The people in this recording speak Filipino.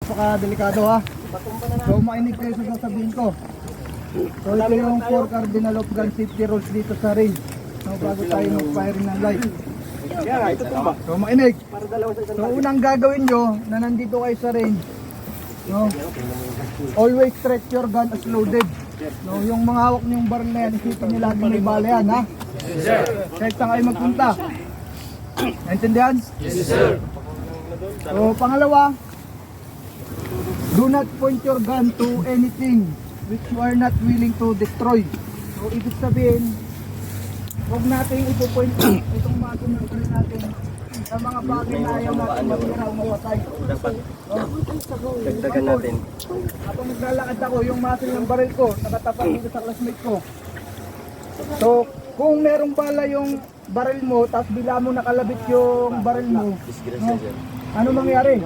napaka-delikado ha. So mainig kayo sa sasabihin ko. So ito yung 4 cardinal of gun safety rules dito sa range. So bago tayo mag-firing ng light. So mainig. So unang gagawin nyo na nandito kayo sa range, no, always stretch your gun as loaded. No, yung mga hawak nyo yung barrel na yan, isipin nyo lagi may bala yan ha. Kahit saan kayo magpunta. Naintindihan? Yes, sir. So pangalawa, do not point your gun to anything which you are not willing to destroy. So ibig sabihin, huwag natin ipo-point itong mga ginagawa natin sa mga bagay na ayaw natin matira o mawatay. Dagdagan natin. Habang naglalakad ako, yung muscle ng baril ko nakatapat dito sa classmate ko. So kung merong bala yung baril mo, tapos bila mo nakalabit yung baril mo, no, ano mangyari?